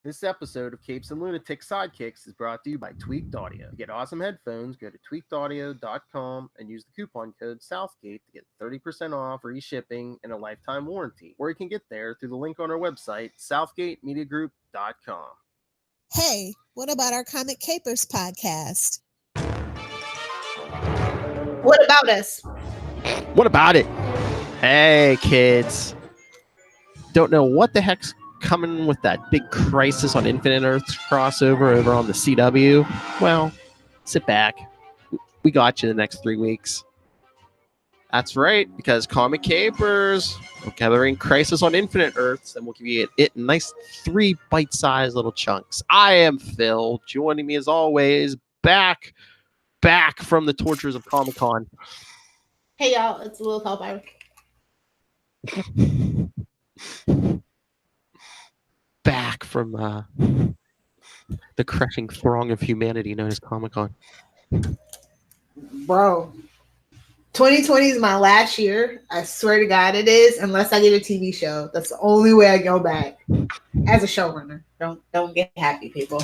This episode of Capes and Lunatics Sidekicks is brought to you by Tweaked Audio. To get awesome headphones, go to tweakedaudio.com and use the coupon code Southgate to get 30% off, free shipping, and a lifetime warranty. Or you can get there through the link on our website, southgatemediagroup.com. Hey, what about our Comic Capers podcast? What about us? What about it? Hey, kids. Don't know what the heck's coming with that big Crisis on Infinite Earths crossover over on the CW? Well, sit back. We got you the next 3 weeks. That's right, because Comic Capers will covering Crisis on Infinite Earths, and we'll give you it in nice 3 bite-sized little chunks. I am Phil, joining me as always, back from the tortures of Comic-Con. Hey y'all, it's Lil Hellfire. Back from the crushing throng of humanity known as Comic-Con. Bro, 2020 is my last year. I swear to God it is, unless I get a TV show. That's the only way I go back as a showrunner. Don't get happy, people.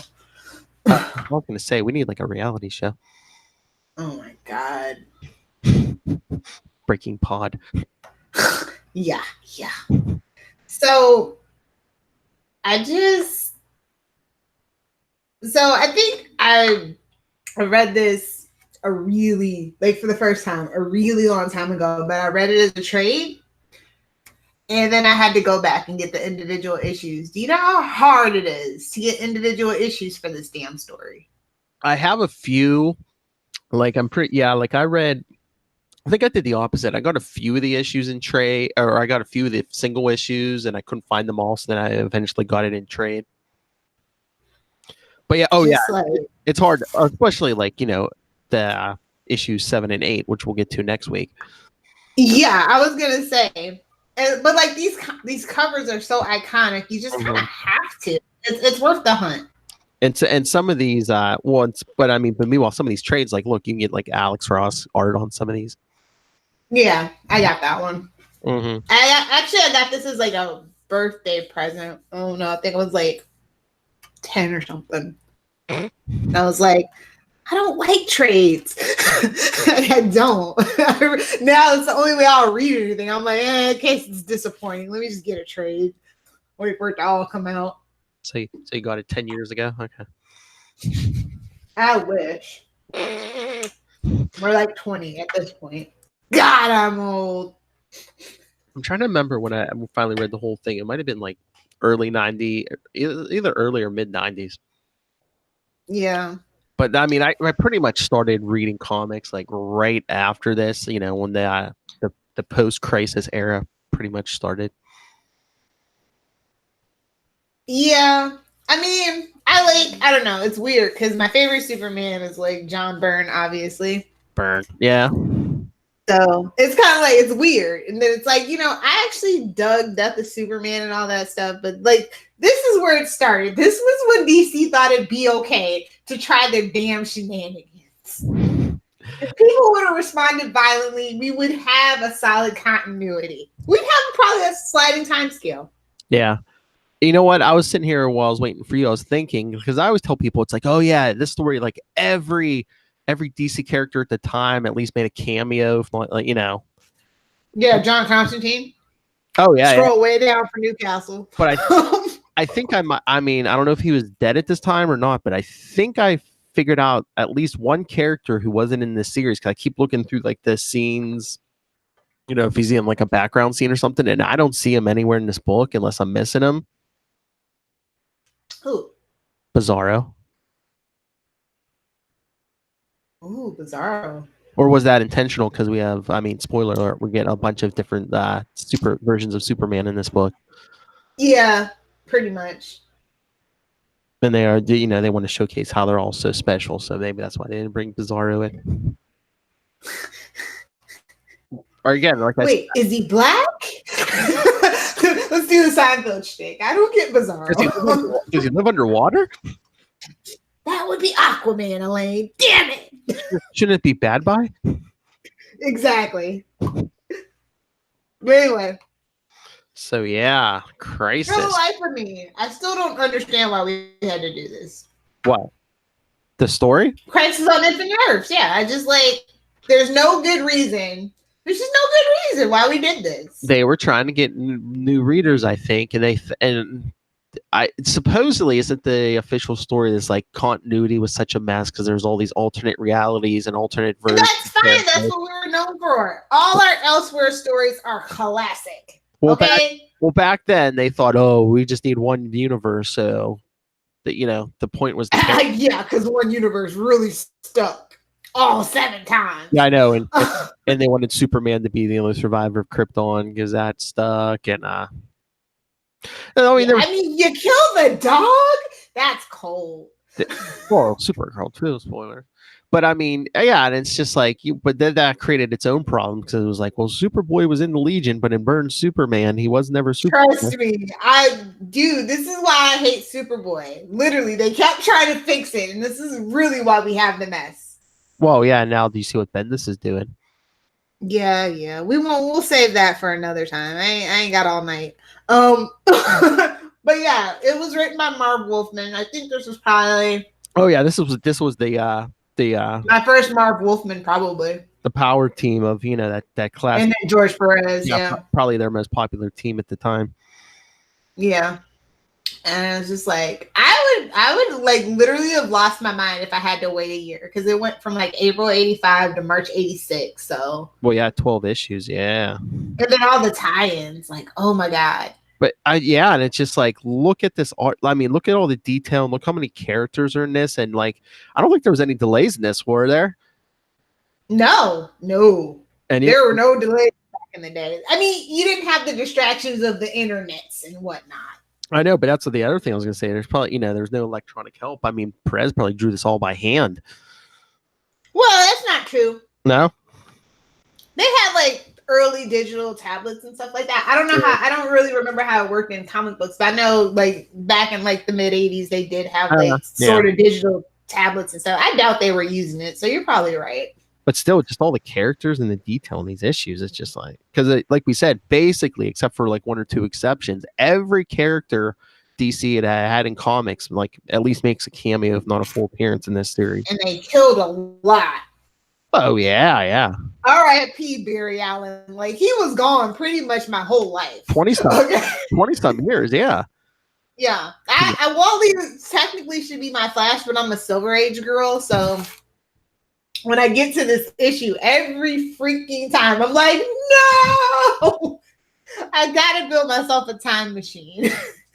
I was going to say, we need like a reality show. Oh my God. Breaking Pod. Yeah. So I think I read this for the first time, a really long time ago, but I read it as a trade. And then I had to go back and get the individual issues. Do you know how hard it is to get individual issues for this damn story? I have a few. I think I did the opposite. I got a few of the issues in trade, or I got a few of the single issues, and I couldn't find them all, so then I eventually got it in trade. But yeah, it's hard, especially the issues 7 and 8, which we'll get to next week. Yeah, I was gonna say, but these covers are so iconic, you just kind of have to. It's worth the hunt. And some of these, but meanwhile, some of these trades, look, you can get Alex Ross art on some of these. Yeah, I got that one. Mm-hmm. I got this as a birthday present. Oh no, I think it was 10 or something. I was like, I don't like trades. I don't. Now it's the only way I'll read anything. I'm like, in case it's disappointing, let me just get a trade. Wait for it to all come out. So you got it 10 years ago? Okay. I wish. We're 20 at this point. God, I'm old. I'm trying to remember when I finally read the whole thing. It might have been early 90s, either early or mid 90s. Yeah. But I mean, I pretty much started reading comics right after this, when the post-crisis era pretty much started. Yeah. I mean, I don't know. It's weird because my favorite Superman is John Byrne, obviously. Byrne. Yeah. So it's kind of it's weird. And then it's I actually dug Death of Superman and all that stuff. But this is where it started. This was when DC thought it'd be okay to try their damn shenanigans. If people would have responded violently, we would have a solid continuity. We'd have probably a sliding time scale. Yeah. You know what? I was sitting here while I was waiting for you. I was thinking, because I always tell people, it's oh yeah, this story, every DC character at the time at least made a cameo, Yeah, John Constantine. Oh yeah. Scroll way down for Newcastle. But I think I don't know if he was dead at this time or not, but I think I figured out at least one character who wasn't in this series, because I keep looking through the scenes, if he's in a background scene or something, and I don't see him anywhere in this book unless I'm missing him. Who? Bizarro. Ooh, Bizarro. Or was that intentional? Because we have, spoiler alert, we get a bunch of different super versions of Superman in this book. Yeah, pretty much. And they are, they want to showcase how they're all so special. So maybe that's why they didn't bring Bizarro in. Or again, wait, is he black? Let's do the Seinfeld shtick. I don't get Bizarro. Does he live underwater? That would be Aquaman, Elaine. Damn it! Shouldn't it be Bad Boy? Exactly. But anyway. So yeah, Crisis. Real life for me. I still don't understand why we had to do this. What? The story? Crisis on Infinite Earths. Yeah, I just like. There's no good reason. There's just no good reason why we did this. They were trying to get new readers, I think, and I supposedly isn't the official story. This like continuity was such a mess because there's all these alternate realities and alternate versions. That's fine. That's what we're known for. All our Elsewhere stories are classic. Well, okay. Back then they thought, oh, we just need one universe, so that the point was. Yeah, because one universe really stuck all 7 times. Yeah, I know, and they wanted Superman to be the only survivor of Krypton because that stuck, and I mean, you kill the dog. That's cold. Well, super cold too. Spoiler. But I mean, yeah, and it's just like but then that created its own problem because it was like, well, Superboy was in the Legion, but in Burns Superman, he was never Superboy. Trust me, this is why I hate Superboy. Literally, they kept trying to fix it, and this is really why we have the mess. Well, yeah. Now, do you see what Bendis is doing? Yeah. We'll save that for another time. I ain't got all night. But yeah, it was written by Marv Wolfman. I think this was probably. Oh yeah, this was the my first Marv Wolfman, probably the power team of that class, and then George Perez. Yeah, probably their most popular team at the time. Yeah. And I was just like, I would like literally have lost my mind if I had to wait a year because it went from like April 85 to March 86. So, well, yeah, 12 issues. Yeah. And then all the tie-ins, like, oh my God. But and it's just like, look at this art. I mean, look at all the detail and look how many characters are in this. And like, I don't think there was any delays in this, were there? No. And there were no delays back in the day. I mean, you didn't have the distractions of the internets and whatnot. I know, but that's the other thing I was going to say. There's probably, there's no electronic help. I mean, Perez probably drew this all by hand. Well, that's not true. No? They had like early digital tablets and stuff like that. I don't know I don't really remember how it worked in comic books, but I know like back in like the mid 80s, they did have like sort of digital tablets and stuff. I doubt they were using it. So you're probably right. But still, just all the characters and the detail in these issues, it's just like, because like we said, basically, except for like 1 or 2 exceptions, every character DC had in comics, like at least makes a cameo, if not a full appearance in this series. And they killed a lot. Oh, yeah. R.I.P. Barry Allen. Like, he was gone pretty much my whole life. 20-some years, yeah. Yeah. Wally technically should be my Flash, but I'm a Silver Age girl, so when I get to this issue, every freaking time, I'm like, no! I gotta build myself a time machine.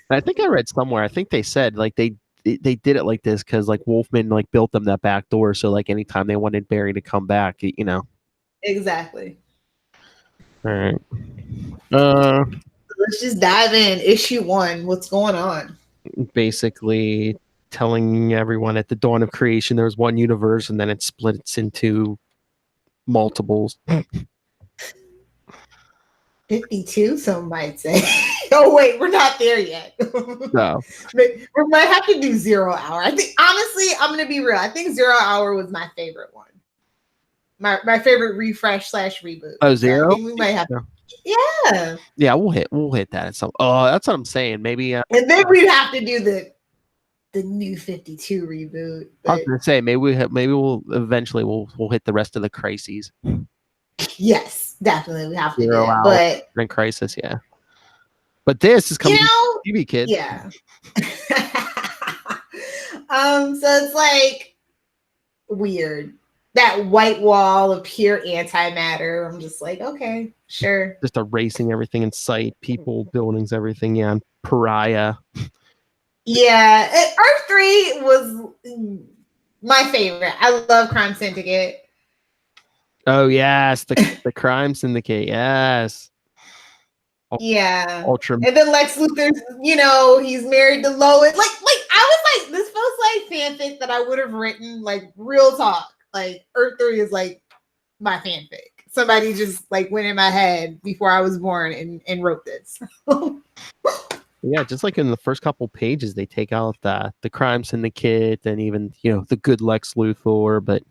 I think I read somewhere, I think they said, like, they did it like this because, like, Wolfman, like, built them that back door, so, like, anytime they wanted Barry to come back, Exactly. All right. Let's just dive in. Issue 1. What's going on? Basically telling everyone at the dawn of creation there was one universe and then it splits into multiples. 52, some might say. Oh wait, we're not there yet. No. We might have to do 0 Hour. I think honestly, I'm gonna be real. I think 0 Hour was my favorite one. My favorite refresh / reboot. Oh, 0? So we might have to. Yeah. Yeah, we'll hit that at some. Oh, that's what I'm saying. Maybe. And then we'd have to do the new 52 reboot. I was gonna say maybe we'll eventually we'll hit the rest of the crises. Yes, definitely we have to do that. But in Crisis, yeah. But this is coming to TV, kids. Yeah. So it's like weird. That white wall of pure antimatter. I'm just like, okay, sure. Just erasing everything in sight, people, buildings, everything. Yeah, and Pariah. Yeah, Earth 3 was my favorite. I love Crime Syndicate. Oh yes, the Crime Syndicate. Yes. Yeah. Ultra. And then Lex Luthor's, he's married to Lois. Like I was like, this feels like fanfic that I would have written. Like real talk. Like Earth 3 is like my fanfic. Somebody just like went in my head before I was born and wrote this. Yeah, just like in the first couple pages, they take out the Crime Syndicate and even the good Lex Luthor, but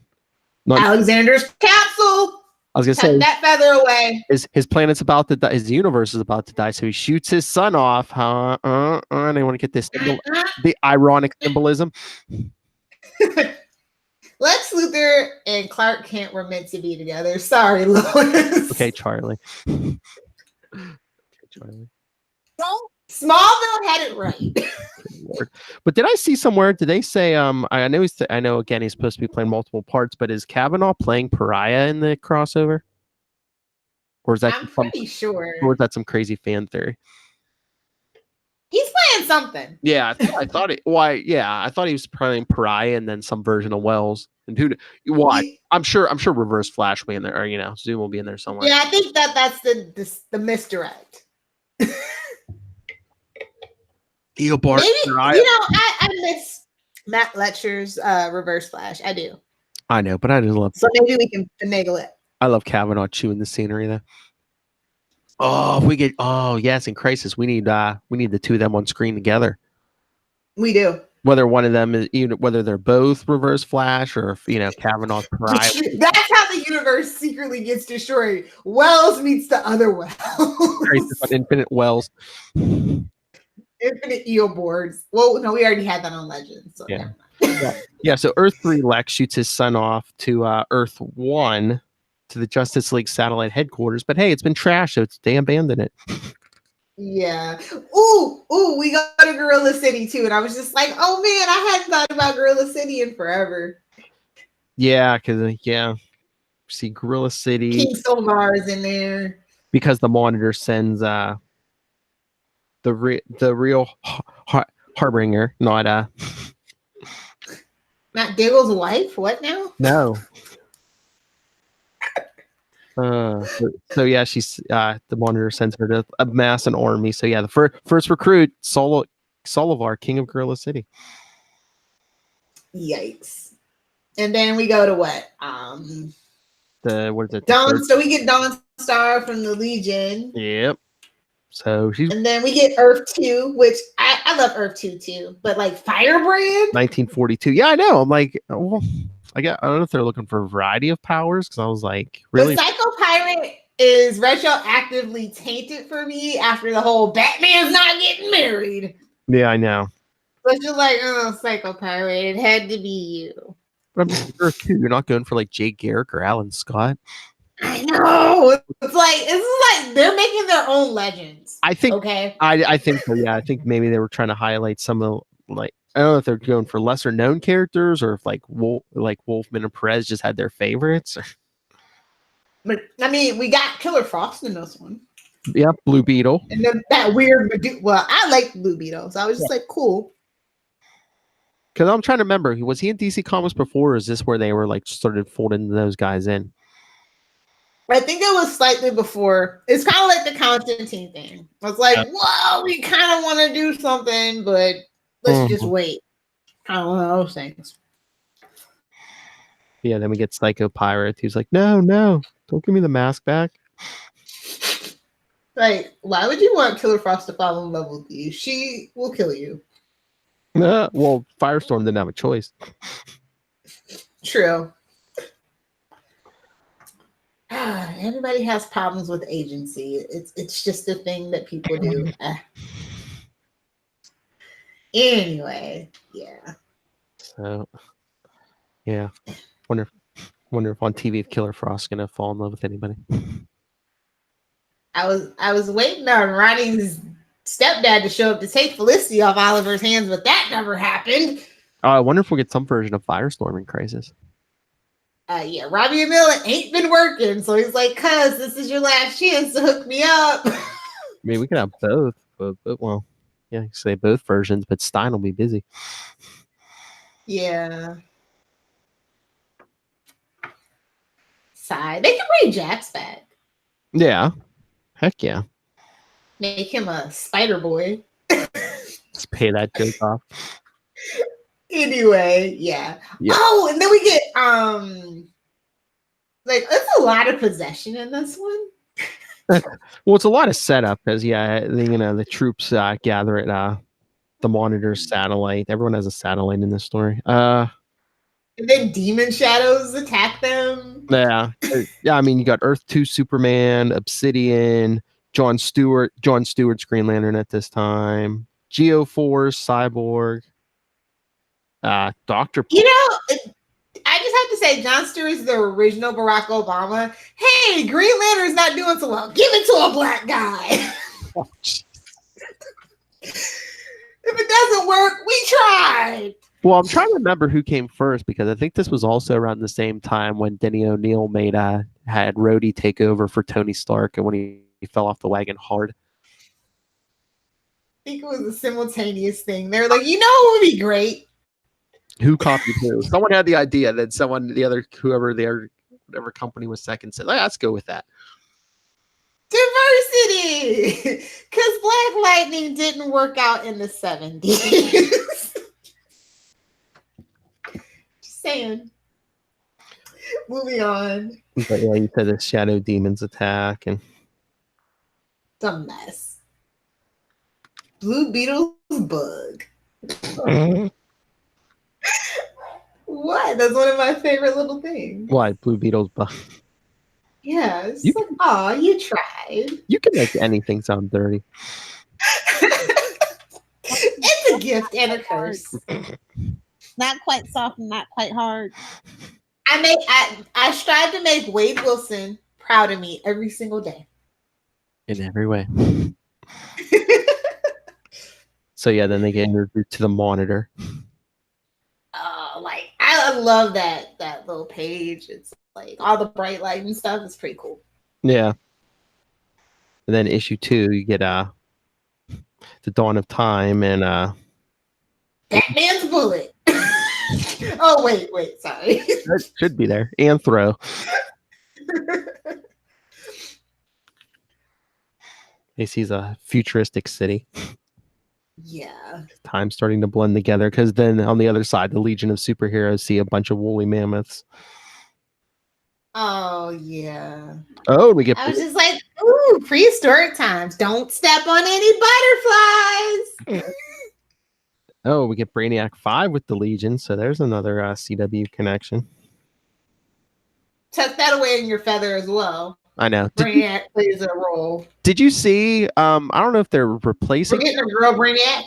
not Alexander's Capsule. I was gonna Tuck say that feather away. his planet's about to die. His universe is about to die, so he shoots his son off. And they want to get this the ironic symbolism. Lex Luthor and Clark Kent were meant to be together. Sorry, Lois. Okay, Charlie. Okay, Charlie. Smallville had it right. Lord. But did I see somewhere? Did they say? I know I know again he's supposed to be playing multiple parts, but is Kavanaugh playing Pariah in the crossover? Or is that I'm pretty sure. Or is that some crazy fan theory? He's playing something. Yeah, I thought it. Why? Yeah, I thought he was playing Pariah and then some version of Wells. And why? I'm sure Reverse Flash will be in there, or Zoom will be in there somewhere. Yeah, I think that's the misdirect. Eobard. Maybe I miss Matt Letcher's Reverse Flash. I do. I know, but I just love. So maybe we can finagle it. I love Kavanaugh chewing the scenery though. Oh, if we get yes, in Crisis, we need the two of them on screen together. We do. Whether one of them is whether they're both Reverse Flash or if Kavanaugh's Pariah. That's how the universe secretly gets destroyed. Wells meets the other Wells. Crisis on Infinite Wells. Infinite Eobard. Well, no, we already had that on Legends. So yeah. Yeah. So Earth 3, Lex shoots his son off to Earth 1 to the Justice League satellite headquarters. But hey, it's been trashed, so they abandoned it. Yeah. Ooh, we go to Gorilla City too. And I was just like, oh man, I hadn't thought about Gorilla City in forever. Yeah, because see Gorilla City. King Solvar is in there. Because the Monitor sends the real Harbinger, not Matt Diggle's wife? What now? No. So yeah, she's the Monitor sends her to amass an army. So yeah, the first recruit, Solivar, King of Gorilla City. Yikes! And then we go to what? What is it? Dawn. So we get Dawn Star from the Legion. Yep. So and then we get Earth 2, which I love Earth 2 too, but like Firebrand. 1942. Yeah, I know. I'm like, well, I don't know if they're looking for a variety of powers because I was like, really? The Psycho Pirate is retroactively tainted for me after the whole Batman's not getting married. Yeah, I know. But you're like, oh, Psycho Pirate, it had to be you. But I'm just Earth 2. You're not going for like Jay Garrick or Alan Scott. I know. It's like they're making their own legends. I think. Okay. I think so. Yeah, I think maybe they were trying to highlight some of I don't know if they're going for lesser known characters or if like Wolfman and Perez just had their favorites. But I mean, we got Killer Frost in this one. Yeah, Blue Beetle. And then that weird. Well, I like Blue Beetle, so I was just like, cool. Because I'm trying to remember, was he in DC Comics before, or is this where they were like started folding those guys in? I think it was slightly before. It's kind of like the Constantine thing. It's like, whoa, we kind of want to do something, but let's just wait. Kind of one of those things. Yeah, then we get Psycho Pirate. He's like, no, don't give me the mask back. Like, why would you want Killer Frost to fall in love with you? She will kill you. Well, Firestorm didn't have a choice. True. Everybody has problems with agency. It's just a thing that people do. Anyway, yeah. So, yeah. Wonder if on TV if Killer Frost's gonna fall in love with anybody. I was waiting on Ronnie's stepdad to show up to take Felicity off Oliver's hands, but that never happened. I wonder if we'll get some version of Firestorm in Crisis. Yeah, Robbie Amell ain't been working, so he's like, "Cuz this is your last chance to hook me up." I mean, we can have both, but well, yeah, you say both versions, but Stein will be busy. Yeah. They can bring Jax back. Yeah, heck yeah. Make him a Spider Boy. Just pay that joke off. Anyway, yeah. Oh, and then we get like it's a lot of possession in this one. Well, it's a lot of setup because the troops gather at the Monitor's satellite. Everyone has a satellite in this story. And then demon shadows attack them. Yeah. Yeah, I mean, you got Earth 2 Superman, Obsidian, John Stewart's Green Lantern at this time, Geoforce, Cyborg, Dr. You know, I just have to say, John Stewart's the original Barack Obama. Hey, Green Lantern's not doing so well. Give it to a black guy. Oh, if it doesn't work, we tried. well, I'm trying to remember who came first because I think this was also around the same time when Denny O'Neil had Rhodey take over for Tony Stark and when he fell off the wagon hard. I think it was a simultaneous thing. They're like, you know what would be great? Who copied who? Someone had the idea, then whoever whatever company was second said, let's go with that. Diversity! Because Black Lightning didn't work out in the 70s. Just saying. Moving on. But yeah, you said the Shadow Demons attack and It's a mess. Blue Beetle's bug. What? That's one of my favorite little things. why Blue Beetle's bug. Yeah, it's like, oh, you tried. You can make anything sound dirty. It's a gift and a curse. Not quite soft and not quite hard. I strive to make Wade Wilson proud of me every single day. In every way. So yeah, then they get introduced to the Monitor. Like I love that little page. It's like all the bright light and stuff is pretty cool. Yeah. And then issue 2, you get The Dawn of Time and Batman's bullet. Oh wait, sorry. that should be there. Anthro. He sees a futuristic city. Yeah. Time starting to blend together because then on the other side, the Legion of Superheroes see a bunch of woolly mammoths. Oh yeah. Oh, we get. I was just like, ooh, prehistoric times. Don't step on any butterflies. Oh, we get Brainiac 5 with the Legion, so there's another CW connection. Tuck that away in your feather as well. I know. Brainiac plays a role. Did you see? I don't know if they're replacing. We're getting a girl Brainiac.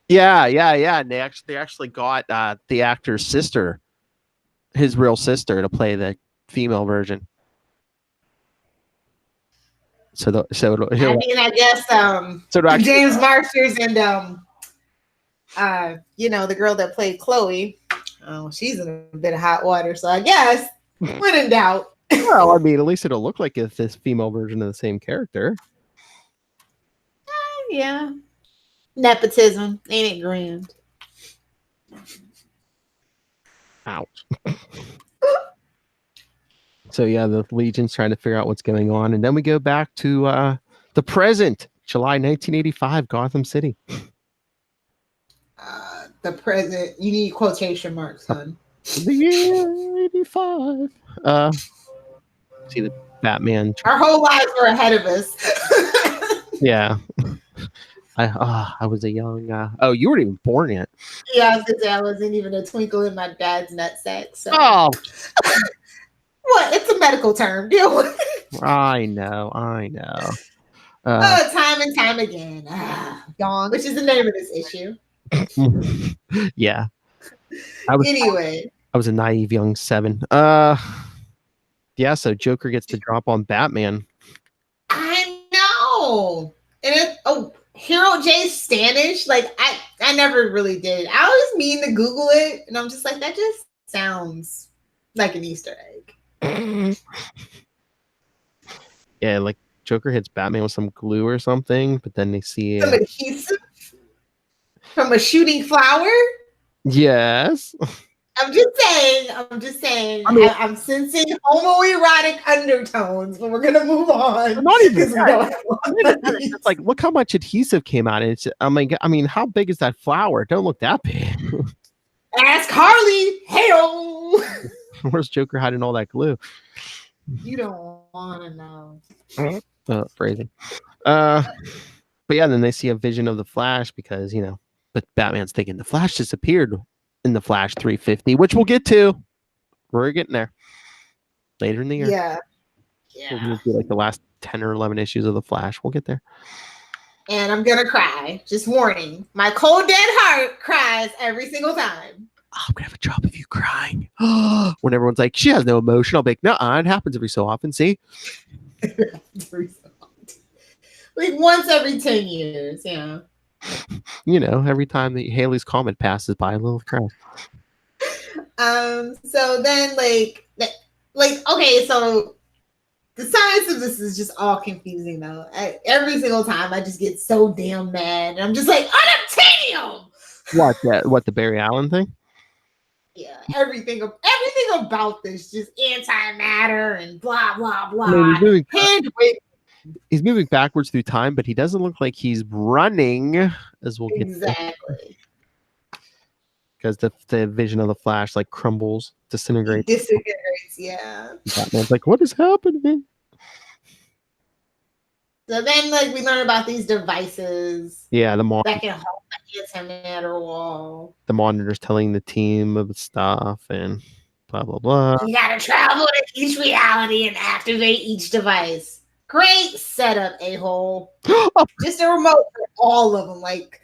Yeah. And they actually got the actor's sister, his real sister, to play the female version. I guess James Marsters and the girl that played Chloe. Oh, she's in a bit of hot water. So I guess when in doubt. Well, I mean, at least it'll look like it's this female version of the same character. Yeah. Nepotism. Ain't it grand? Ouch. So, yeah, the Legion's trying to figure out what's going on. And then we go back to the present, July 1985, Gotham City. The present. You need quotation marks, son. The year 85. See the Batman. Our whole lives were ahead of us. Yeah. I was a young. You weren't even born yet. Yeah, I was gonna say I wasn't even a twinkle in my dad's nutsack. So. Oh. What? It's a medical term. Deal with it. I know. Time and time again. Yawn, which is the name of this issue. Yeah. I was a naive young 7. Yeah, so Joker gets to drop on Batman. I know. And Hero J Stanish, like I never really did. I always mean to Google it, and I'm just like, that just sounds like an Easter egg. Yeah, like Joker hits Batman with some glue or something, but then they see some adhesive from a shooting flower. Yes. I'm just saying. I'm sensing homoerotic undertones, but we're gonna move on. Not even it's like, look how much adhesive came out. It's how big is that flower? Don't look that big. Ask Harley. Hey-o. Where's Joker hiding all that glue? You don't want to know. Phrasing. But yeah, then they see a vision of the Flash because but Batman's thinking the Flash disappeared in the Flash 350, which we'll get to. We're getting there later in the year. Yeah. We're gonna do like the last 10 or 11 issues of the Flash. We'll get there. And I'm gonna cry. Just warning. My cold dead heart cries every single time. Oh, I'm gonna have a job of you crying. When everyone's like, she has no emotion, I'll be like, no, it happens every so often. See? Like once every 10 years, yeah. You know, every time the Haley's Comet passes by, a little cry. So then like okay, so the science of this is just all confusing though. Every single time I just get so damn mad. And I'm just like, unobtainium! What, the Barry Allen thing? Yeah, everything about this just antimatter and blah blah blah. He's moving backwards through time, but he doesn't look like he's running, as we'll get exactly. Because the vision of the Flash like crumbles, disintegrates. Yeah. Batman's like, what is happening? So then, like, we learn about these devices. Yeah, that can hold the antimatter wall. The monitor's telling the team of stuff and blah blah blah. You gotta travel to each reality and activate each device. Great setup, a-hole. Just a remote for all of them. Like,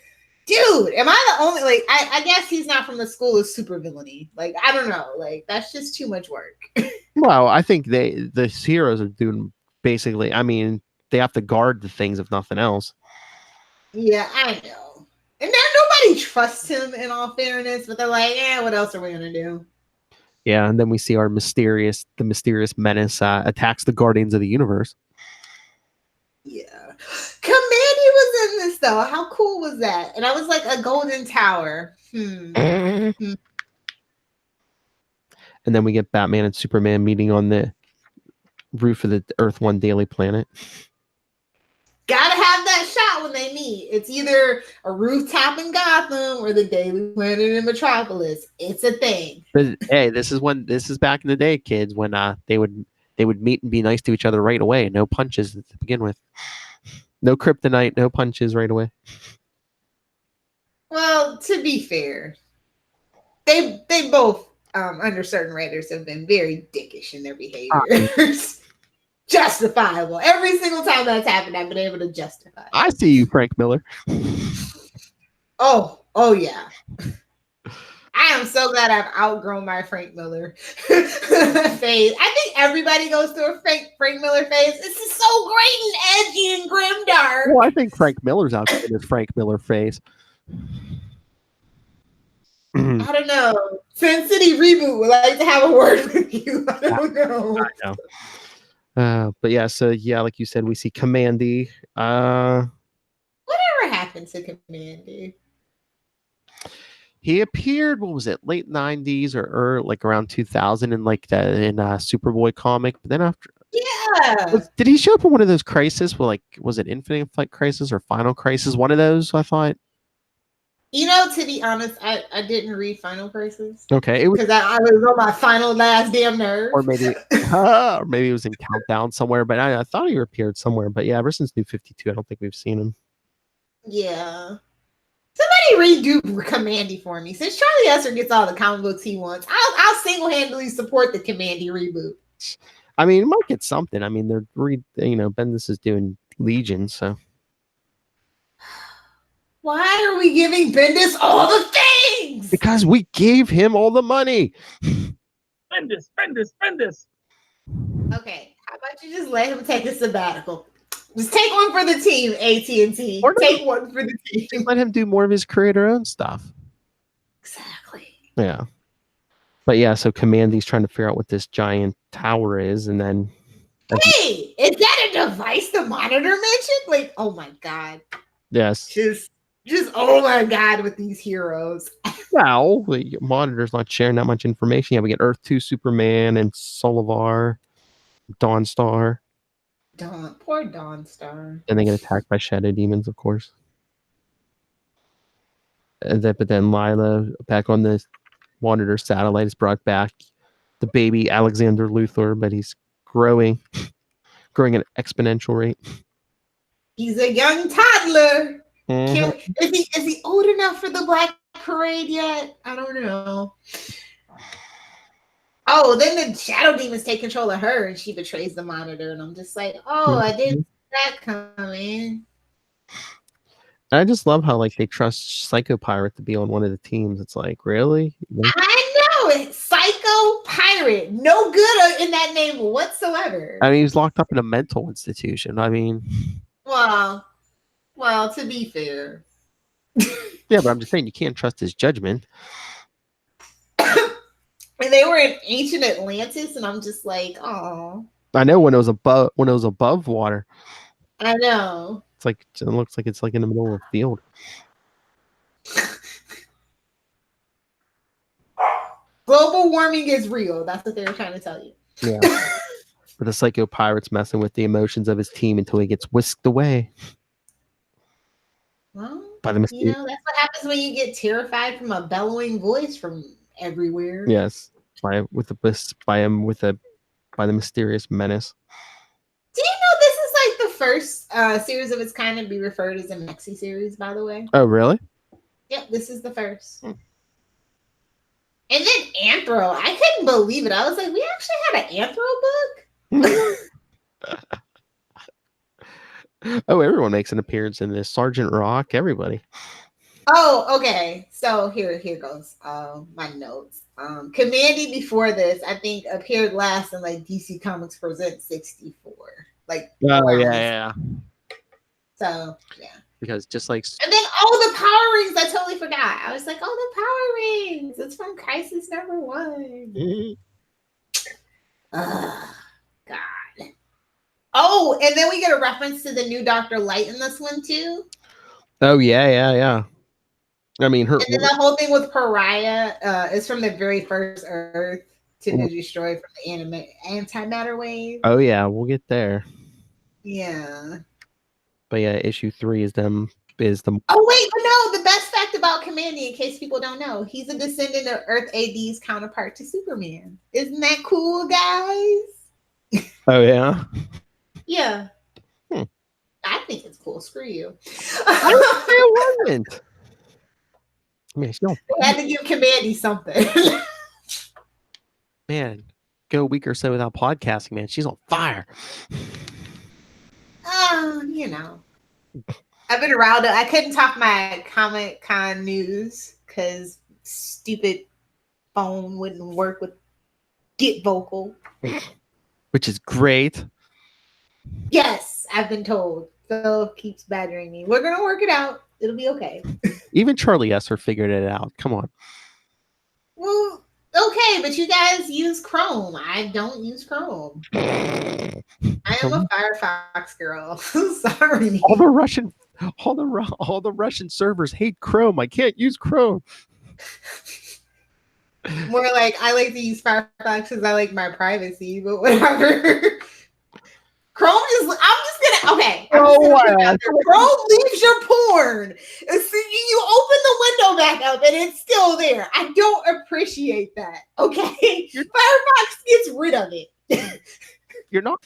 dude, am I the only, like, I guess he's not from the school of supervillainy. Like, I don't know. Like, that's just too much work. Well, I think the heroes are doing basically, I mean, they have to guard the things if nothing else. Yeah, I know. And then nobody trusts him in all fairness, but they're like, yeah, what else are we gonna do? Yeah, and then we see the mysterious menace attacks the Guardians of the Universe. Yeah. Commandy was in this though. How cool was that? And I was like a golden tower. And then we get Batman and Superman meeting on the roof of the Earth One Daily Planet. Gotta have that shot when they meet. It's either a rooftop in Gotham or the Daily Planet in Metropolis. It's a thing. But hey, this is back in the day, kids, when they would meet and be nice to each other right away. No punches to begin with. No kryptonite, no punches right away. Well, to be fair, they both under certain writers have been very dickish in their behaviors. Justifiable. Every single time that's happened, I've been able to justify it. I see you, Frank Miller. Oh yeah. I am so glad I've outgrown my Frank Miller phase. I think everybody goes through a Frank Miller phase. This is so great and edgy and grimdark. Well, I think Frank Miller's outgrown his Frank Miller phase. I don't know. Sin City Reboot would like to have a word with you. I don't know. I know. But yeah, so yeah, like you said, we see Commandy. Whatever happened to Commandy? He appeared, what was it, late 90s or like around 2000 in like in Superboy comic. But then after, did he show up in one of those crises? Well, like, was it Infinite Flight Crisis or Final Crisis? One of those, I thought. You know, to be honest, I didn't read Final Crisis. Okay, because I was on my final last damn nerve. Or maybe it was in Countdown somewhere. But I thought he appeared somewhere. But yeah, ever since New 52, I don't think we've seen him. Yeah. Somebody redo Commandy for me. Since Charlie Esser gets all the comic books he wants, I'll single-handedly support the Commandy reboot. I mean, it might get something. I mean, Bendis is doing Legion, so. Why are we giving Bendis all the things? Because we gave him all the money. Bendis. Okay, how about you just let him take a sabbatical? Just take one for the team, AT&T. Take one for the team. Let him do more of his creator-owned stuff. Exactly. Yeah. But yeah, so Commandy's trying to figure out what this giant tower is, and then... Hey! Is that a device the Monitor mentioned? Like, oh my God. Yes. Just oh my God with these heroes. Well, the Monitor's not sharing that much information. Yeah, we get Earth 2 Superman and Solivar, Dawnstar. Poor Dawnstar. And they get attacked by shadow demons, of course. But then Lila, back on the Monitor satellite, is brought back the baby Alexander Luthor, but he's growing at an exponential rate. He's a young toddler. Mm-hmm. Is he old enough for the Black Parade yet? I don't know. Oh, then the shadow demons take control of her, and she betrays the Monitor. And I'm just like, oh, I didn't see that coming. I just love how like they trust Psycho Pirate to be on one of the teams. It's like, really? I know it. Psycho Pirate, no good in that name whatsoever. I mean, he's locked up in a mental institution. I mean, Well, to be fair. yeah, but I'm just saying you can't trust his judgment. And they were in ancient Atlantis, and I'm just like, oh. I know when it was above water. I know. It's like it looks like it's like in the middle of a field. Global warming is real. That's what they were trying to tell you. Yeah. But the Psycho Pirate's messing with the emotions of his team until he gets whisked away. Well, by the that's what happens when you get terrified from a bellowing voice from everywhere. Yes, by the mysterious menace. Do you know this is like the first series of its kind to be referred as a Mexi series? By the way. Oh, really? Yep, this is the first. And then Anthro, I couldn't believe it. I was like, we actually had an Anthro book. Oh, everyone makes an appearance in this. Sergeant Rock, everybody. Oh, okay. So here goes my notes. Commandy before this, I think, appeared last in like DC Comics Present 64. Like, oh yeah. So yeah. Because just like, and then the Power Rings, I totally forgot. I was like, the Power Rings. It's from Crisis number 1. God. Oh, and then we get a reference to the new Dr. Light in this one too. Oh yeah. I mean, and then the whole thing with Pariah is from the very first Earth to be destroyed from the antimatter wave. Oh yeah, we'll get there. Yeah. But yeah, issue 3 is the. Oh wait, but no, the best fact about Commandy, in case people don't know, he's a descendant of Earth AD's counterpart to Superman. Isn't that cool, guys? Oh yeah. Yeah. I think it's cool. Screw you. It wasn't. I mean, they had to give Commandy something. Man, go a week or so without podcasting, man. She's on fire. I've been around it. I couldn't talk my Comic Con news because stupid phone wouldn't work with Get Vocal. Which is great. Yes, I've been told. Phil keeps badgering me. We're gonna work it out. It'll be okay. Even Charlie Esser figured it out. Come on. Well, okay, but you guys use Chrome. I don't use Chrome. I am a Firefox girl. Sorry. All the Russian servers hate Chrome. I can't use Chrome. More like I like to use Firefox because I like my privacy, but whatever. Chrome Chrome leaves your porn. You open the window back up and it's still there. I don't appreciate that. Okay, Firefox gets rid of it. You're not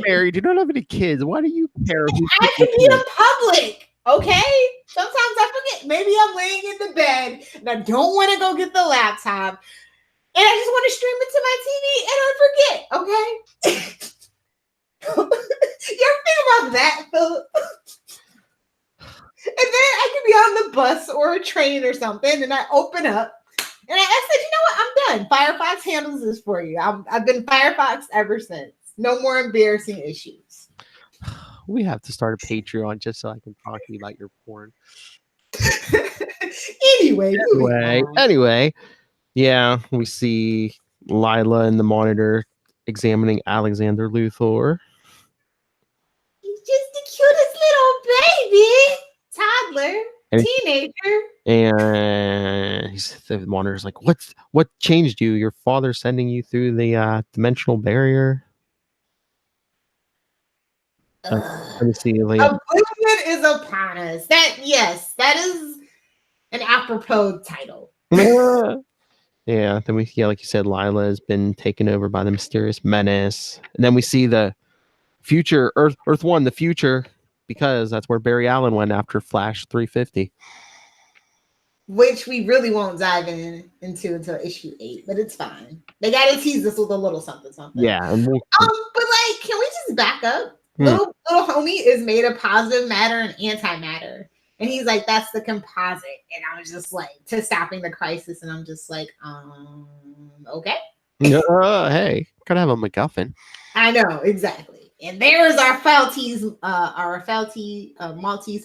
married. You don't have any kids. Why do you care? I can be in public. Okay. Sometimes I forget. Maybe I'm laying in the bed and I don't want to go get the laptop, and I just want to stream it to my TV, and I forget. Okay. You ever think about that, Philip? And then I could be on the bus or a train or something, and I open up, and I said, you know what? I'm done. Firefox handles this for you. I've been Firefox ever since. No more embarrassing issues. We have to start a Patreon just so I can talk to you about your porn. Anyway, yeah, we see Lila in the Monitor examining Alexander Luthor. He's just the cutest little baby, toddler, teenager. And the Monitor's like, what changed you? Your father sending you through the dimensional barrier? Let me see. Oblivion is upon us. That is an apropos title. Yeah, then like you said, Lila has been taken over by the mysterious menace. And then we see the future, Earth 1, the future, because that's where Barry Allen went after Flash 350. which we really won't dive into until issue 8, but it's fine. They gotta tease us with a little something. Yeah. And but like, can we just back up? Little homie is made of positive matter and antimatter. And he's like, that's the composite. And I was just like, to stopping the crisis. And I'm just like, okay. Hey, gotta have a MacGuffin. I know, exactly. And there's our Maltese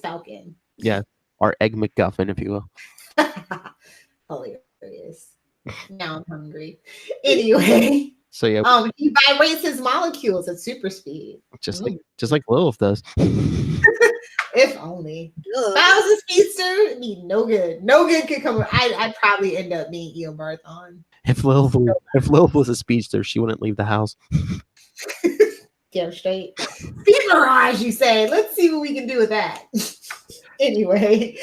Falcon. Yeah, our egg MacGuffin, if you will. Hilarious. Now I'm hungry. Anyway. So yeah. He vibrates his molecules at super speed. Just like Lilith does. If only. If I was a speedster, it'd be no good. No good could come. I'd probably end up being Eobard on. If Lilith was a speedster, she wouldn't leave the house. Get straight. Speed Mirage, you say. Let's see what we can do with that. Anyway,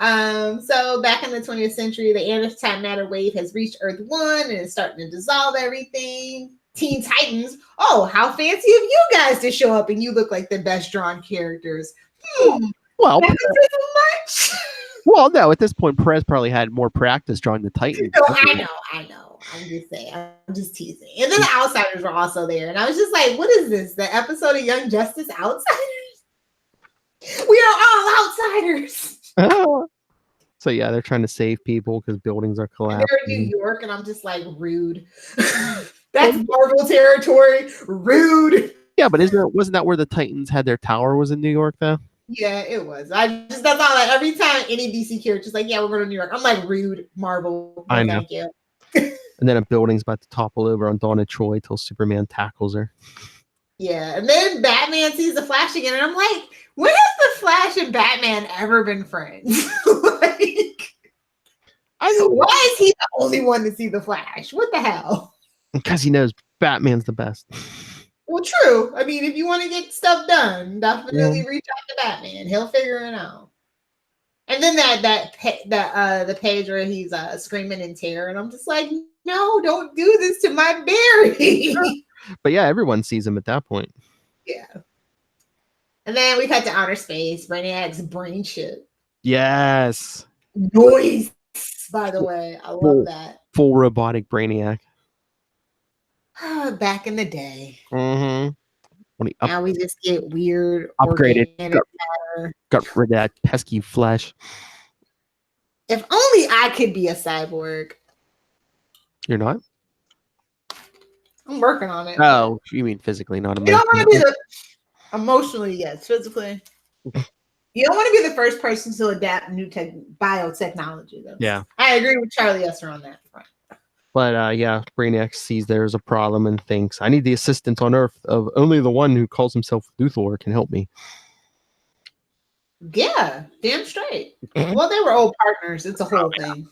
so back in the 20th century, the antimatter wave has reached Earth 1 and is starting to dissolve everything. Teen Titans. Oh, how fancy of you guys to show up and you look like the best drawn characters. Well, much. Well, no, at this point, Perez probably had more practice drawing the Titans. No, I know. I'm just saying. I'm just teasing. And then the Outsiders were also there. And I was just like, what is this? The episode of Young Justice Outsiders? We are all outsiders. So yeah, they're trying to save people because buildings are collapsing. They're in New York, and I'm just like, rude. That's Marvel territory. Rude. Yeah, but wasn't that where the Titans had their tower? Was in New York though? Yeah, it was. That's all. Like every time any DC character's like, yeah, we're going to New York. I'm like, rude, Marvel. I know. Thank you. And then a building's about to topple over on Dawn of Troy till Superman tackles her. Yeah, and then Batman sees the Flash again, and I'm like, when has the Flash and Batman ever been friends? Like, why is he the only one to see the Flash? What the hell? Because he knows Batman's the best. Well, true. I mean, if you want to get stuff done, definitely reach out to Batman. He'll figure it out. And then the page where he's screaming in terror, and I'm just like, no, don't do this to my Barry. But yeah, everyone sees him at that point. Yeah. And then we cut to outer space. Brainiac's brain chip. Yes. Noise. By the way, I love that. Full robotic Brainiac. Back in the day. Mm-hmm. Now we just get weird. Upgraded. Got rid of that pesky flesh. If only I could be a cyborg. You're not? I'm working on it. Oh, you mean physically, not emotionally. You don't want to be emotionally, yes. Physically. You don't want to be the first person to adapt new biotechnology, though. Yeah. I agree with Charlie Esser on that front. But yeah, Brainiac sees there's a problem and thinks, I need the assistance on Earth of only the one who calls himself Luthor can help me. Yeah, damn straight. Well, they were old partners. It's a whole thing.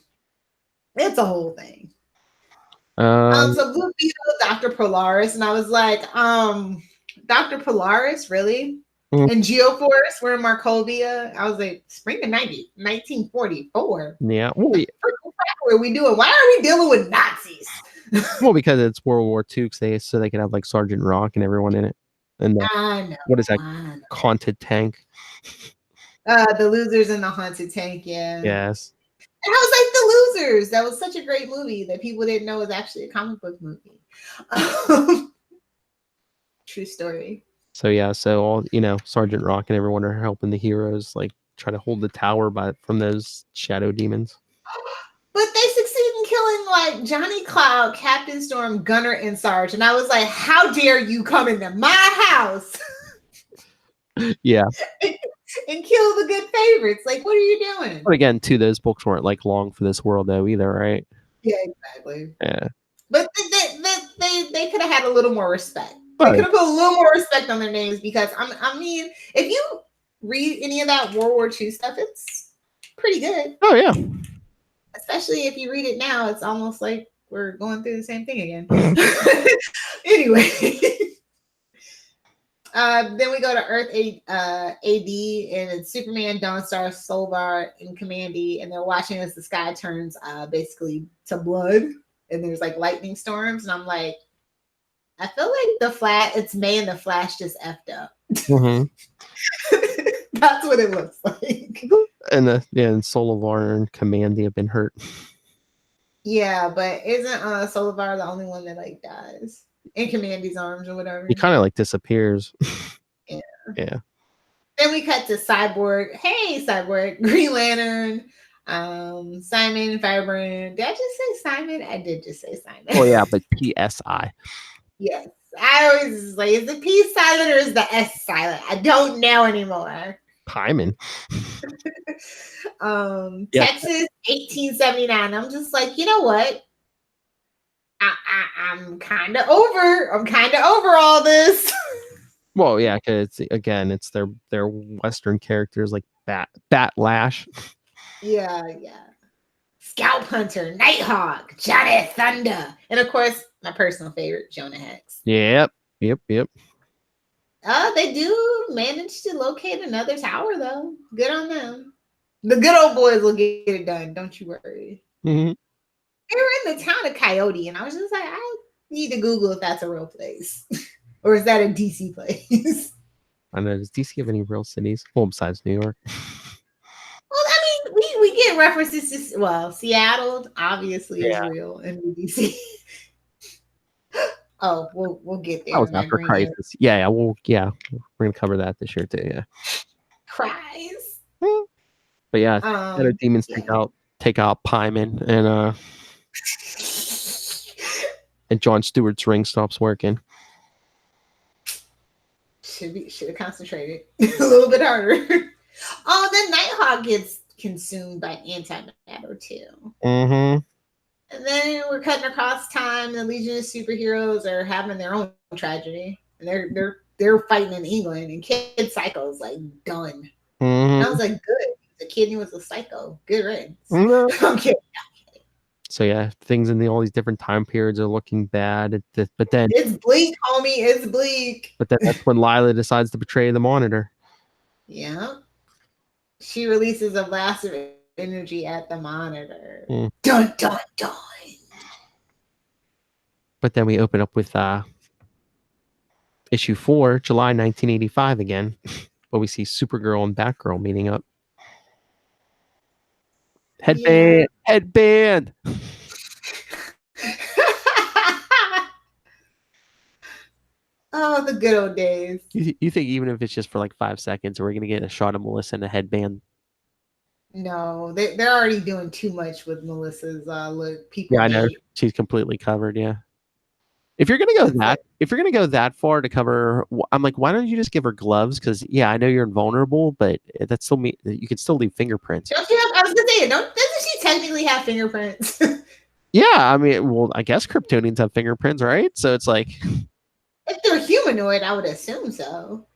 It's a whole thing. So Blue Beetle, Dr. Polaris, and I was like, Dr. Polaris, really? And Geoforce, we're in Markovia. I was like, spring of 1944. Yeah. Well, what are we doing? Why are we dealing with Nazis? Well, because it's World War II, so they could have like Sergeant Rock and everyone in it. And what is that? Haunted tank. The Losers in the Haunted Tank, yeah. Yes. And I was like, The Losers. That was such a great movie that people didn't know was actually a comic book movie. True story. So yeah, so all Sergeant Rock and everyone are helping the heroes like try to hold the tower from those shadow demons. But they succeed in killing like Johnny Cloud, Captain Storm, Gunner, and Sarge. And I was like, how dare you come into my house? Yeah. And kill the good favorites. Like, what are you doing? But again, too, those books weren't like long for this world though either, right? Yeah, exactly. Yeah. But they could have had a little more respect. They could have put a little more respect on their names because I mean, if you read any of that World War II stuff, it's pretty good. Oh yeah. Especially if you read it now, it's almost like we're going through the same thing again. Anyway. Then we go to Earth AD, and it's Superman, Dawnstar, Solvar, and Commandy, and they're watching as the sky turns basically to blood, and there's like lightning storms, and I'm like, I feel like it's May and the Flash just effed up. Mm-hmm. That's what it looks like. And and Solivar and Commandy have been hurt. Yeah, but isn't Solivar the only one that like dies in Commandy's arms or whatever? He kind of like disappears. Yeah. Yeah. Then we cut to Cyborg. Hey, Cyborg, Green Lantern, Simon, Firebrand. Did I just say Simon? I did just say Simon. Oh yeah, but PSI. Yes. I always like, is the P silent or is the S silent? I don't know anymore. Pyman. Texas, 1879. I'm just like, you know what? I'm kind of over. I'm kind of over all this. Well, yeah, because it's their Western characters like Bat Lash. Yeah. Scalp Hunter, Nighthawk, Johnny Thunder, and of course, my personal favorite, Jonah Hex. Yep. They do manage to locate another tower, though. Good on them. The good old boys will get it done. Don't you worry. Mm-hmm. They were in the town of Coyote, and I was just like, I need to Google if that's a real place. Or is that a DC place? I know. Does DC have any real cities? Well, besides New York. Well, I mean, we get references to, Seattle obviously is real in DC. Oh, we'll get there. That was after Crisis. Yeah, we're gonna cover that this year too. Yeah. Cries. But yeah, other demons take out Pyman and Jon Stewart's ring stops working. Should have concentrated a little bit harder. Then Nighthawk gets consumed by antimatter too. Mm-hmm. And then we're cutting across time. The Legion of Superheroes are having their own tragedy, and they're fighting in England. And Kid Psycho is like done. Mm-hmm. And I was like, good. The kid was a psycho. Good riddance. Mm-hmm. Okay. So yeah, things in all these different time periods are looking bad. But then it's bleak, homie. It's bleak. But then that's when Lila decides to betray the Monitor. Yeah. She releases a blast of energy at the Monitor. Mm. Dun, dun, dun. But then we open up with issue 4, July 1985 again. But we see Supergirl and Batgirl meeting up. Headband. Oh, the good old days. You think even if it's just for like 5 seconds, we're gonna get a shot of Melissa in a headband? No, they're already doing too much with Melissa's look. People, yeah, I know she's completely covered. Yeah, if you're gonna go that far to cover, I'm like, why don't you just give her gloves? Because yeah, I know you're invulnerable, but that still mean you could still leave fingerprints. Don't you have? I was gonna say, doesn't she technically have fingerprints? Yeah, I mean, well, I guess Kryptonians have fingerprints, right? So it's like, if they're humanoid, I would assume so.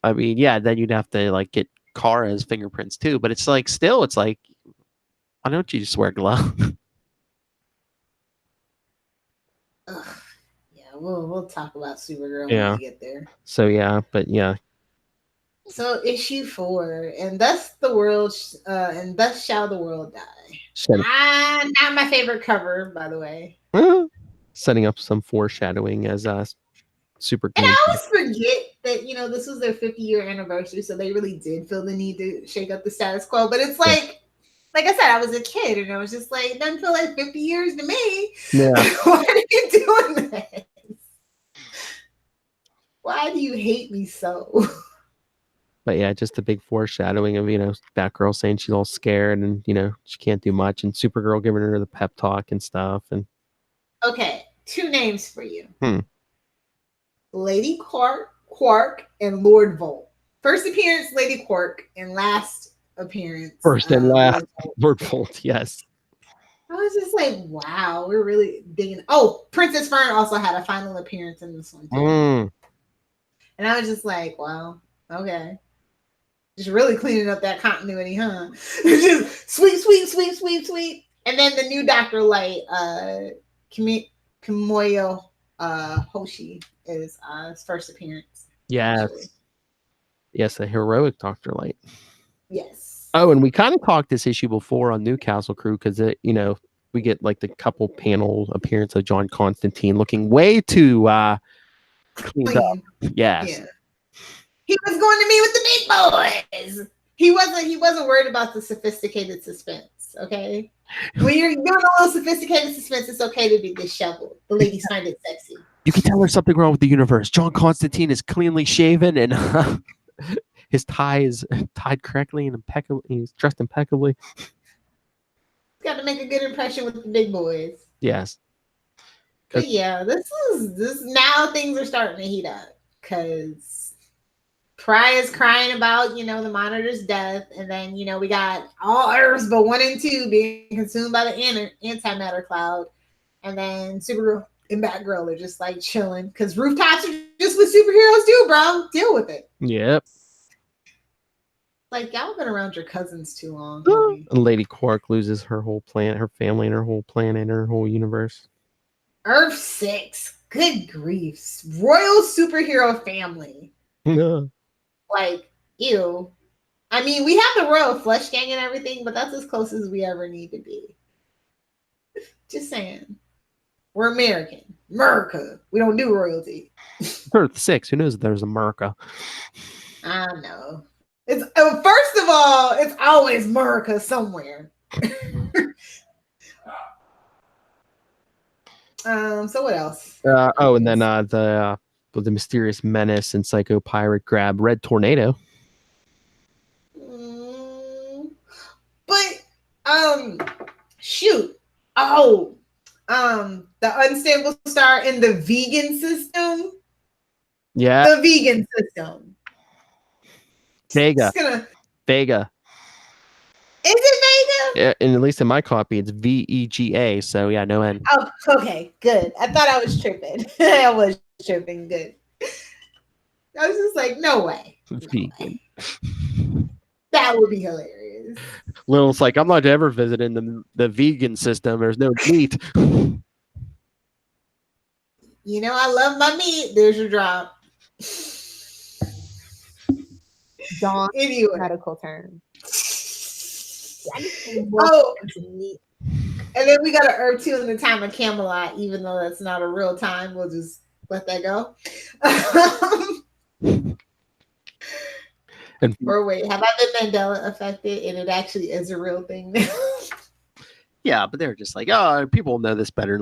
I mean, yeah, then you'd have to like get Kara's fingerprints too, but it's like still, it's like, why don't you just wear gloves? Yeah, we'll talk about Supergirl when we get there. So yeah, but yeah. So issue 4, and thus the world, and thus shall the world die. Not my favorite cover, by the way. Setting up some foreshadowing as Supergirl. And I always forget that this was their 50-year anniversary, so they really did feel the need to shake up the status quo. But it's like I said, I was a kid, and I was just like, it doesn't feel like 50 years to me. Yeah. Why are you doing this? Why do you hate me so? But yeah, just a big foreshadowing of, Batgirl saying she's all scared and, she can't do much. And Supergirl giving her the pep talk and stuff. And okay, 2 names for you. Lady Quark and Lord Volt. First appearance, Lady Quark, and last appearance. First and last, Lord Volt, yes. I was just like, wow, we're really digging. Oh, Princess Fern also had a final appearance in this one, too. And I was just like, wow, okay. Just really cleaning up that continuity, huh? Just sweep. And then the new Dr. Light, Kimoyo Hoshi, is his first appearance. Yes. Actually. Yes, a heroic Dr. Light. Yes. Oh, and we kind of talked this issue before on Newcastle Crew because, we get like the couple panel appearance of John Constantine looking way too cleaned up. Yes. Yeah. He was going to meet with the big boys. He wasn't worried about the sophisticated suspense. Okay, when you're doing a little sophisticated suspense, it's okay to be disheveled. The ladies find it sexy. You can tell there's something wrong with the universe. John Constantine is cleanly shaven and his tie is tied correctly and impeccably. He's dressed impeccably. Got to make a good impression with the big boys. Yes. But yeah, this now things are starting to heat up because Pry is crying about, the Monitor's death. And then, we got all Earths but 1 and 2 being consumed by the antimatter cloud. And then Supergirl and Batgirl are just like chilling because rooftops are just what superheroes do, bro. Deal with it. Yep. Like, y'all been around your cousins too long. Lady Quark loses her whole planet, her family, and her whole planet, and her whole universe. Earth 6. Good griefs. Royal superhero family. Like, ew. I mean, we have the Royal Flush Gang and everything, but that's as close as we ever need to be. Just saying. We're American. America. We don't do royalty. Earth 6. Who knows if there's America? I know. It's first of all, it's always America somewhere. So what else? And then the mysterious menace and psycho pirate grab Red Tornado. But shoot. Oh, the unstable star in the vegan system. Yeah. The vegan system. Vega. Vega. Is it Vega? Yeah, and at least in my copy, it's VEGA. So yeah, no N. Oh, okay, good. I thought I was tripping. I was tripping. Good. I was just like, no way. Vegan. That would be hilarious. Lil's like, I'm not ever visiting the vegan system. There's no meat. I love my meat. There's your drop. Dawn Anyway. medical term. Oh, and then we got an Earth 2 in the time of Camelot, even though that's not a real time. We'll just let that go. Or wait, have I been Mandela affected and it actually is a real thing now? Yeah, but they're just like, oh, people know this better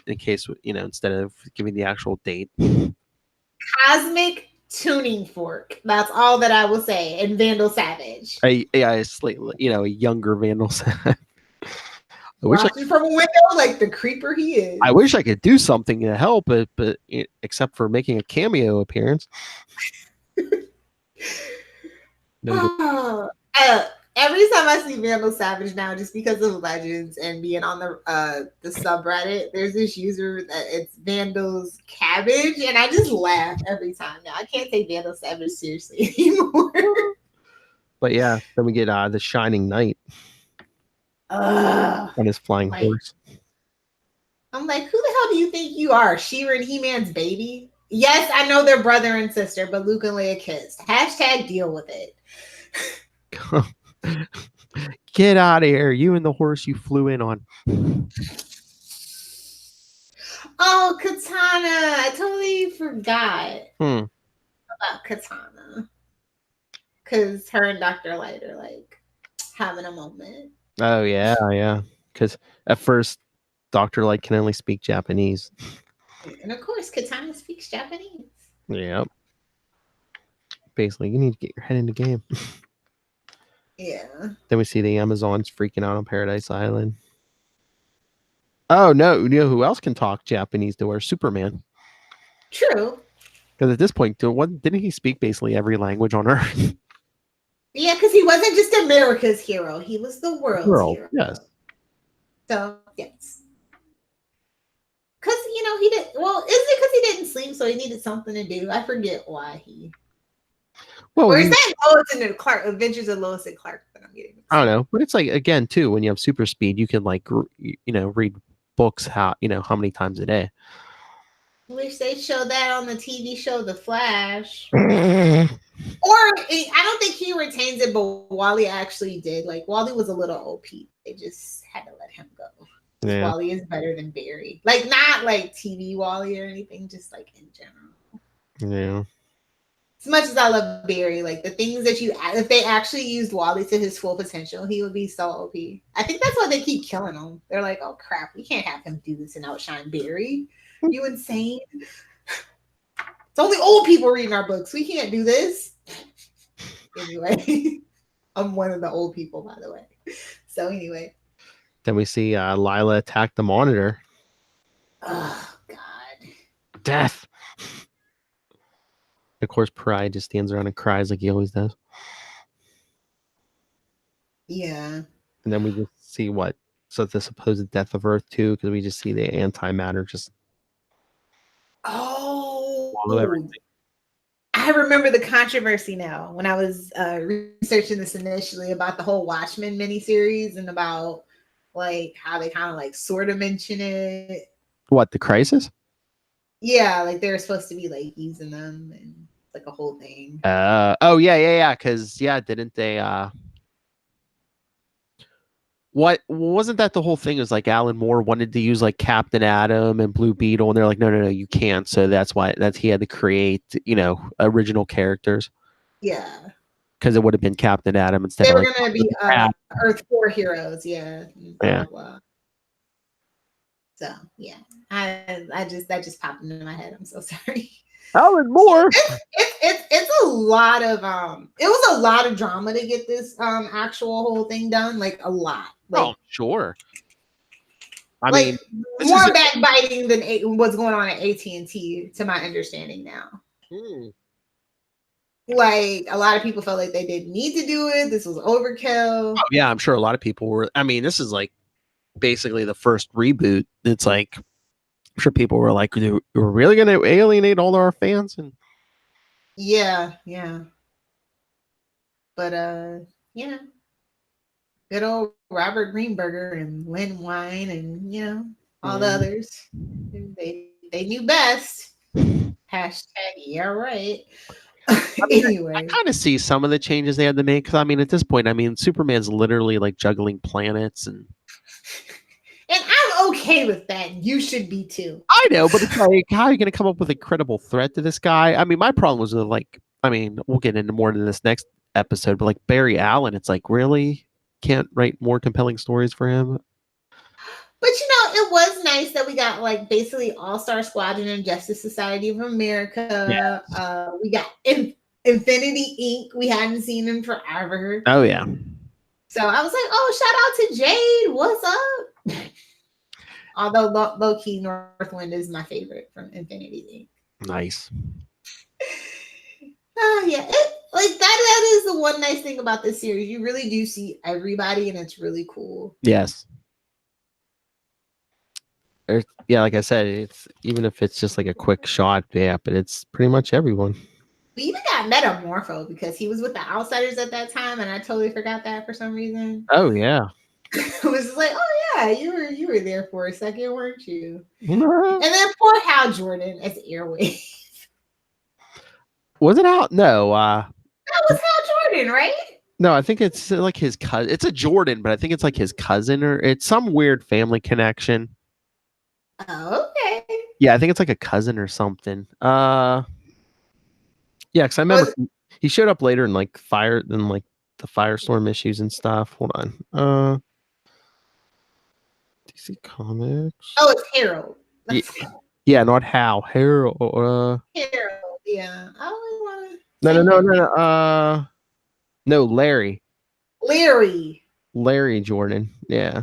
in case, instead of giving the actual date. Cosmic tuning fork. That's all that I will say. And Vandal Savage. A younger Vandal Savage. Watching from a window like the creeper he is. I wish I could do something to help, but except for making a cameo appearance. Every time I see Vandal Savage now, just because of Legends and being on the subreddit, there's this user that it's Vandal's Cabbage, and I just laugh every time now. I can't take Vandal Savage seriously anymore. But yeah, then we get the Shining Knight on his flying horse. I'm like, who the hell do you think you are? She-Ra and He-Man's baby? Yes, I know they're brother and sister, but Luke and Leia kissed. # deal with it. Get out of here. You and the horse you flew in on. Oh, Katana. I totally forgot about Katana. Because her and Dr. Light are like having a moment. Oh, yeah. Because at first, Dr. Light can only speak Japanese. And of course, Katana speaks Japanese. Yep. Basically, you need to get your head in the game. Yeah. Then we see the Amazons freaking out on Paradise Island. Oh, no. You know who else can talk Japanese to her? Superman. True. Because at this point, didn't he speak basically every language on Earth? Yeah, because he wasn't just America's hero. He was the world's hero. Yes. So, yes. Because, he didn't... Well, is it because he didn't sleep, so he needed something to do? I forget why he... Well, or is that Lois and Clark? Adventures of Lois and Clark that I'm getting? I don't know, but it's like, again, too, when you have super speed, you can read books how many times a day. I wish they showed that on the TV show The Flash. Or I don't think he retains it, but Wally actually did. Like, Wally was a little OP. They just had to let him go. Yeah. Wally is better than Barry. Like, not like TV Wally or anything, just like in general. Yeah. as much as I love Barry, like the things that if they actually used Wally to his full potential, he would be so OP. I think that's why they keep killing him. They're like, oh crap, we can't have him do this and outshine Barry. You insane? It's only old people reading our books. We can't do this. Anyway, I'm one of the old people, by the way. So anyway. Then we see Lila attack the Monitor. Oh, God. Death. Of course, Pride just stands around and cries like he always does. Yeah. And then we just see the supposed death of Earth, too, because we just see the antimatter just... Oh, I remember the controversy now when I was researching this initially about the whole Watchmen miniseries and about like how they kind of like sort of mention it. What, the crisis? Yeah, like they're supposed to be like using them and like a whole thing. Oh yeah. Because didn't they? What wasn't that the whole thing? It was like Alan Moore wanted to use like Captain Atom and Blue Beetle, and they're like, no, you can't. So that's why he had to create original characters. Yeah, because it would have been Captain Atom instead. They of were gonna be Earth 4 heroes. Yeah. Yeah. Blah. So yeah, that just popped into my head. I'm so sorry. Alan Moore. It's a lot of it was a lot of drama to get this actual whole thing done. Like a lot. Like, sure. I mean, mean, more backbiting than what's going on at AT&T, to my understanding now. Like a lot of people felt like they didn't need to do it. This was overkill. Oh, yeah, I'm sure a lot of people were. I mean, this is like basically the first reboot. It's like, I'm sure people were like, we're really going to alienate all our fans? And yeah. But good old Robert Greenberger and Lynn Wine and all the others. They knew best. Hashtag yeah right. Anyway, I kind of see some of the changes they had to make. Because I mean, at this point, I mean, Superman's literally like juggling planets and I'm okay with that. You should be too. I know, but it's like, how are you going to come up with a credible threat to this guy? I mean, my problem was with we'll get into more in this next episode, but like Barry Allen, it's like, really can't write more compelling stories for him. But it was nice that we got like basically All-Star Squadron and Justice Society of America. Yeah. We got Infinity Inc. We hadn't seen in forever. Oh yeah. So I was like, oh, shout out to Jade. What's up? Although low-key Northwind is my favorite from Infinity Inc. Nice. Yeah. That is the one nice thing about this series. You really do see everybody and it's really cool. Yes. Yeah, like I said, it's even if it's just like a quick shot, but it's pretty much everyone. We even got Metamorpho because he was with the Outsiders at that time, and I totally forgot that for some reason. Oh yeah. It was just like, oh yeah, you were there for a second, weren't you? And then poor Hal Jordan as Airwave. Was it Hal? No. That was Hal Jordan, right? No, I think it's like his cousin. It's a Jordan, but I think it's like his cousin or it's some weird family connection. Oh, okay. Yeah, I think it's like a cousin or something. Yeah, because I remember he showed up later in like the Firestorm issues and stuff. Hold on. DC Comics. Oh, it's Harold. Yeah, not Hal. Harold. Harold. Yeah. I always want No. No, Larry. Larry Jordan. Yeah.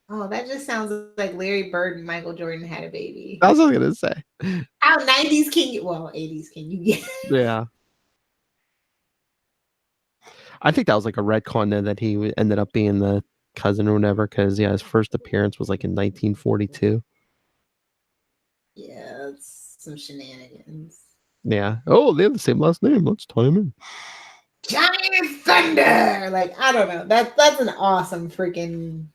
Oh, that just sounds like Larry Bird and Michael Jordan had a baby. That's what I was gonna say. How 90s can you? Well, 80s can you get? Yeah. I think that was like a retcon though, that he ended up being the cousin or whatever, because his first appearance was like in 1942. Yeah, that's some shenanigans. Yeah. Oh, they have the same last name. Let's tie him in. Giant Thunder. Like, I don't know. That's an awesome freaking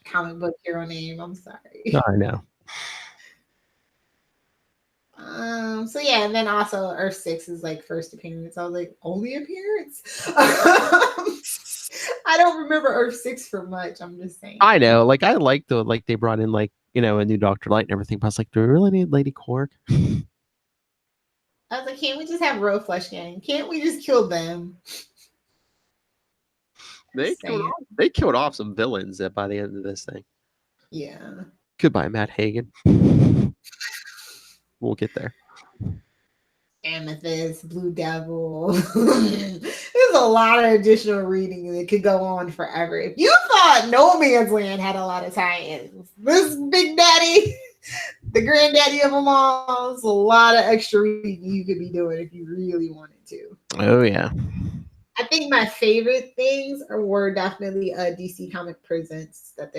comic book hero name. I'm sorry. I know. So yeah, and then also Earth 6 is like first appearance. I was like, only appearance? I don't remember Earth 6 for much. I'm just saying. I know. Like, I like they brought in like, a new Dr. Light and everything, but I was like, do we really need Lady Quark? I was like, can't we just have real Flesh Gang? Can't we just kill them? They killed off some villains by the end of this thing. Yeah. Goodbye, Matt Hagen. We'll get there. Amethyst, Blue Devil. There's a lot of additional reading that could go on forever. If you thought No Man's Land had a lot of tie-ins, this Big Daddy, the granddaddy of them all, is a lot of extra reading you could be doing if you really wanted to. Oh, yeah. I think my favorite things were definitely DC Comic Presents that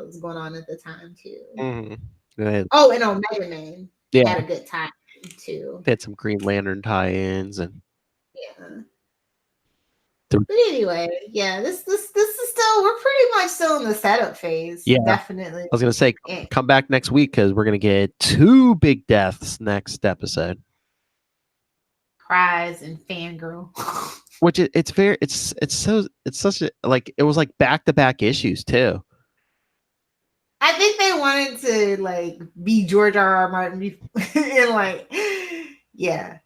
was going on at the time too. Mm-hmm. Oh, and Omega Man had a good time too. They had some Green Lantern tie-ins and But anyway, yeah, this is still, we're pretty much still in the setup phase. Yeah, definitely. I was gonna say come back next week because we're gonna get 2 big deaths next episode. Cries and fangirl. Which it's such a it was like back-to-back issues too. I think they wanted to be George R.R. Martin and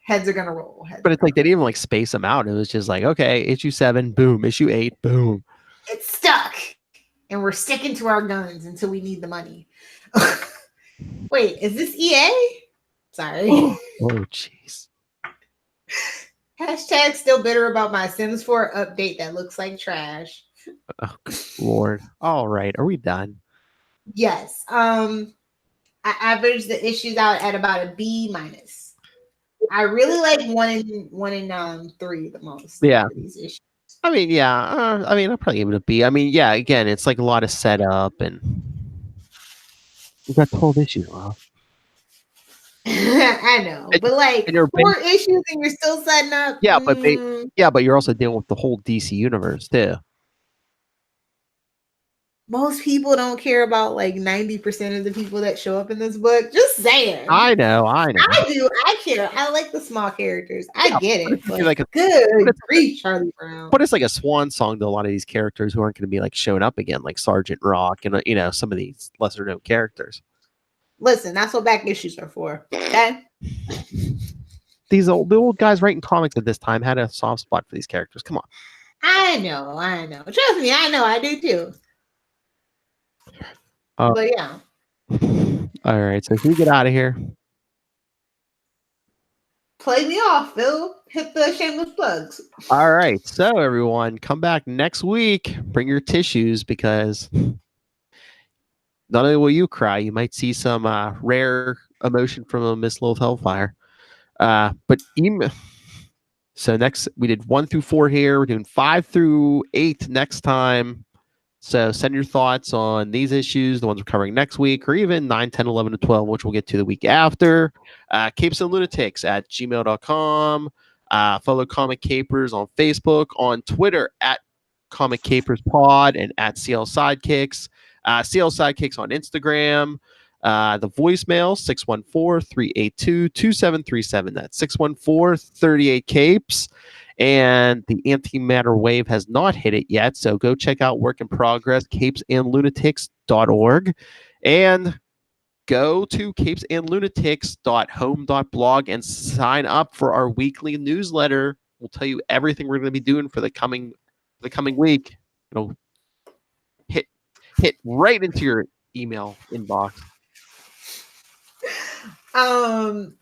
heads are gonna roll. But it's like they didn't even space them out. It was just like, okay, issue 7, boom, issue 8, boom. It's stuck, and we're sticking to our guns until we need the money. Wait, is this EA? Sorry. Oh, jeez. Hashtag still bitter about my Sims 4 update that looks like trash. Oh, good Lord. All right, are we done? Yes. I averaged the issues out at about a B-. I really like 1 and 3 the most. Yeah. These issues. I mean, yeah. I'll probably give it a B. I mean, yeah. Again, it's like a lot of setup, and we got 12 issues. Wow. I know, but 4 issues and you're still setting up. Yeah, but you're also dealing with the whole DC universe too. Most people don't care about 90% of the people that show up in this book. Just saying. I know. I do. I care. I like the small characters. I get it. Good grief, Charlie Brown. But it's like a swan song to a lot of these characters who aren't going to be showing up again, like Sergeant Rock and some of these lesser known characters. Listen, that's what back issues are for. Okay. The old guys writing comics at this time had a soft spot for these characters. Come on. I know. Trust me, I know. I do too. But yeah. All right. So can we get out of here? Play me off, Phil. Hit the shameless plugs. All right. So everyone, come back next week. Bring your tissues because not only will you cry, you might see some rare emotion from Miss Lilith Hellfire. But so next we did 1 through 4 here. We're doing 5 through 8 next time. So send your thoughts on these issues, the ones we're covering next week, or even 9, 10, 11, and 12, which we'll get to the week after. Capes and Lunatics at gmail.com. Follow Comic Capers on Facebook, on Twitter at Comic Capers Pod, and at CL Sidekicks. CL Sidekicks on Instagram. The voicemail 614-382-2737. That's 614-38-CAPES. And the antimatter wave has not hit it yet, so go check out Work in Progress, capesandlunatics.org, and go to capesandlunatics.home.blog and sign up for our weekly newsletter. We'll tell you everything we're going to be doing for the coming week. It'll hit right into your email inbox. And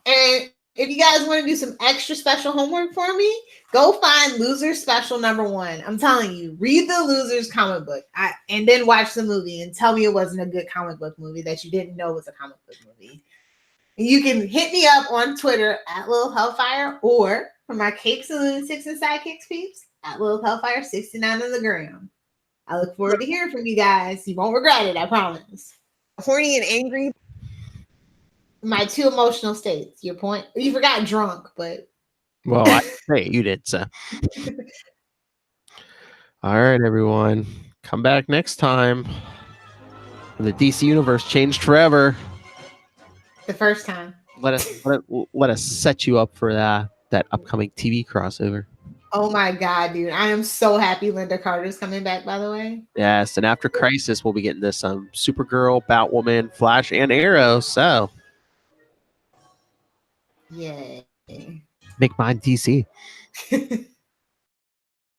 if you guys want to do some extra special homework for me, go find Losers Special #1. I'm telling you, read the Losers comic book and then watch the movie and tell me it wasn't a good comic book movie that you didn't know was a comic book movie. And you can hit me up on Twitter at Lil Hellfire, or for my Capes and Lunatics and Sidekicks peeps at Lil Hellfire 69 on the gram. I look forward to hearing from you guys. You won't regret it, I promise. Horny and angry. My 2 emotional states. Your point. You forgot drunk, but well, hey, you did. So, all right, everyone, come back next time. The DC universe changed forever. The first time. Let us set you up for that upcoming TV crossover. Oh my God, dude! I am so happy Linda Carter's coming back. By the way. Yes, and after Crisis, we'll be getting this Supergirl, Batwoman, Flash, and Arrow. So. Yay. Make mine DC.